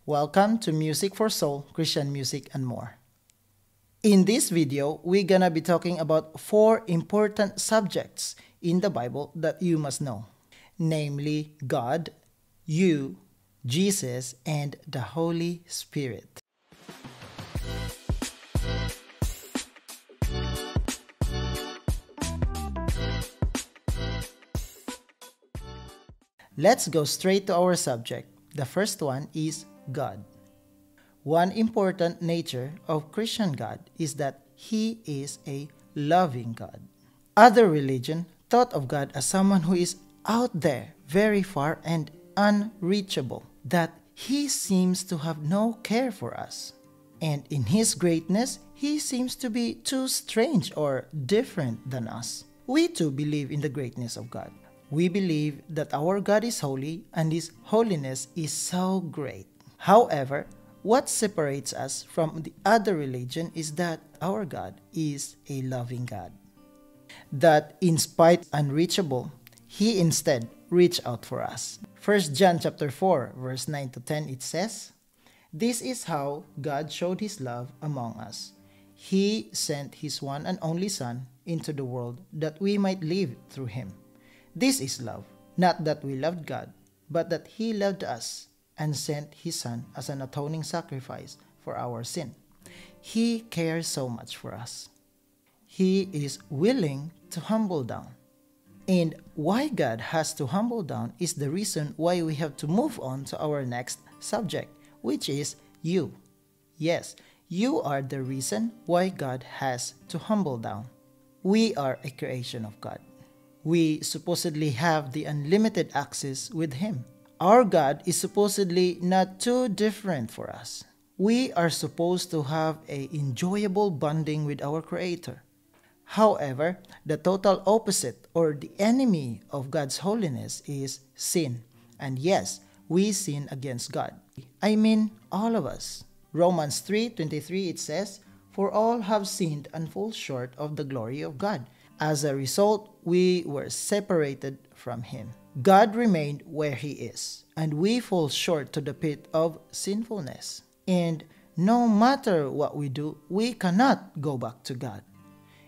Welcome to Music for Soul, Christian music and more. In this video, we're gonna be talking about 4 important subjects in the Bible that you must know. Namely, God, you, Jesus, and the Holy Spirit. Let's go straight to our subject. The first one is God. One important nature of Christian God is that He is a loving God. Other religion thought of God as someone who is out there, very far and unreachable, that He seems to have no care for us. And in His greatness, He seems to be too strange or different than us. We too believe in the greatness of God. We believe that our God is holy and His holiness is so great. However, what separates us from the other religion is that our God is a loving God. That in spite unreachable, He instead reached out for us. 1 John chapter 4, verse 9 to 10, it says, "This is how God showed His love among us. He sent His one and only Son into the world that we might live through Him. This is love, not that we loved God, but that He loved us and sent His Son as an atoning sacrifice for our sin." He cares so much for us. He is willing to humble down. And why God has to humble down is the reason why we have to move on to our next subject, which is you. Yes, you are the reason why God has to humble down. We are a creation of God. We supposedly have the unlimited access with Him. Our God is supposedly not too different for us. We are supposed to have an enjoyable bonding with our Creator. However, the total opposite or the enemy of God's holiness is sin. And yes, we sin against God. I mean, all of us. Romans 3:23, it says, "For all have sinned and fall short of the glory of God. As a result, we were separated from Him." God remained where He is, and we fall short to the pit of sinfulness. And no matter what we do, we cannot go back to God.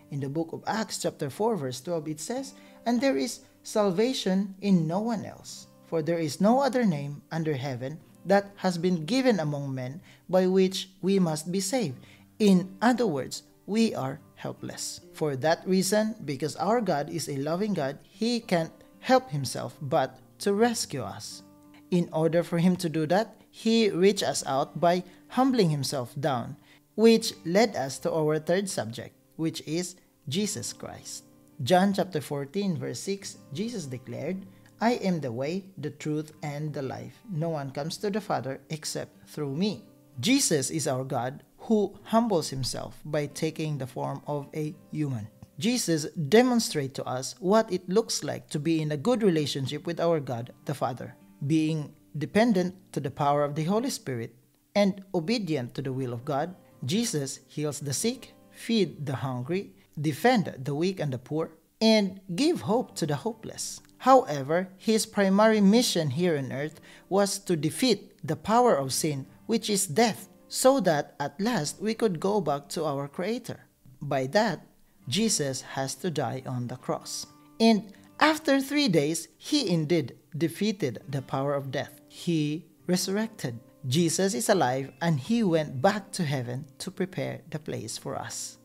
In the book of Acts chapter 4 verse 12, it says, "And there is salvation in no one else, for there is no other name under heaven that has been given among men by which we must be saved." In other words, we are helpless. For that reason, because our God is a loving God, He can't help Himself but to rescue us. In order for Him to do that, He reached us out by humbling Himself down, which led us to our third subject, which is Jesus Christ. John chapter 14 verse 6, Jesus declared, "I am the way, the truth, and the life. No one comes to the Father except through me." Jesus is our God who humbles Himself by taking the form of a human. Jesus demonstrates to us what it looks like to be in a good relationship with our God the Father, being dependent to the power of the Holy Spirit and obedient to the will of God. Jesus heals the sick, feed the hungry, defend the weak and the poor, and give hope to the hopeless. However, His primary mission here on earth was to defeat the power of sin, which is death, so that at last we could go back to our Creator. By that, Jesus has to die on the cross. And after 3 days, He indeed defeated the power of death. He resurrected. Jesus is alive and He went back to heaven to prepare the place for us.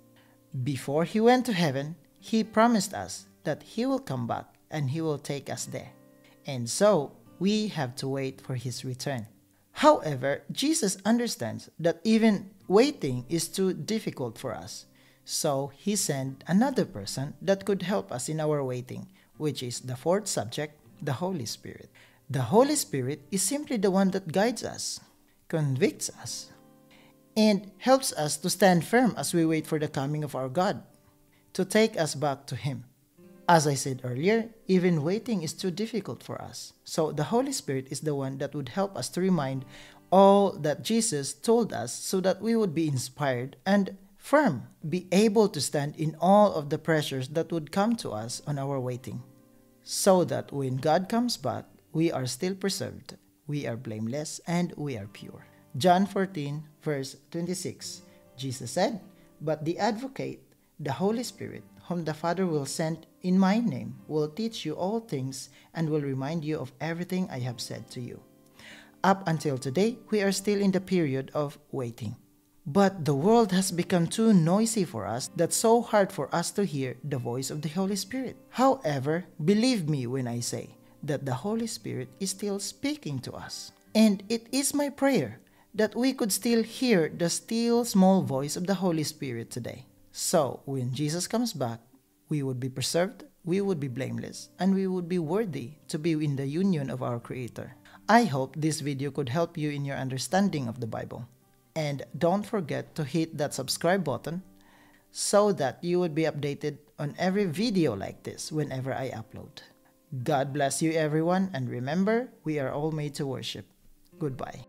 Before He went to heaven, He promised us that He will come back and He will take us there. And so, we have to wait for His return. However, Jesus understands that even waiting is too difficult for us. So, He sent another person that could help us in our waiting, which is the fourth subject, the Holy Spirit. The Holy Spirit is simply the one that guides us, convicts us, and helps us to stand firm as we wait for the coming of our God, to take us back to Him. As I said earlier, even waiting is too difficult for us. So the Holy Spirit is the one that would help us to remind all that Jesus told us so that we would be inspired and firm, be able to stand in all of the pressures that would come to us on our waiting. So that when God comes back, we are still preserved, we are blameless, and we are pure. John 14, verse 26, Jesus said, "But the Advocate, the Holy Spirit, whom the Father will send in my name, will teach you all things and will remind you of everything I have said to you." Up until today, we are still in the period of waiting. But the world has become too noisy for us that's so hard for us to hear the voice of the Holy Spirit. However, believe me when I say that the Holy Spirit is still speaking to us. And it is my prayer that we could still hear the still small voice of the Holy Spirit today. So, when Jesus comes back, we would be preserved, we would be blameless, and we would be worthy to be in the union of our Creator. I hope this video could help you in your understanding of the Bible. And don't forget to hit that subscribe button so that you would be updated on every video like this whenever I upload. God bless you everyone, and remember, we are all made to worship. Goodbye.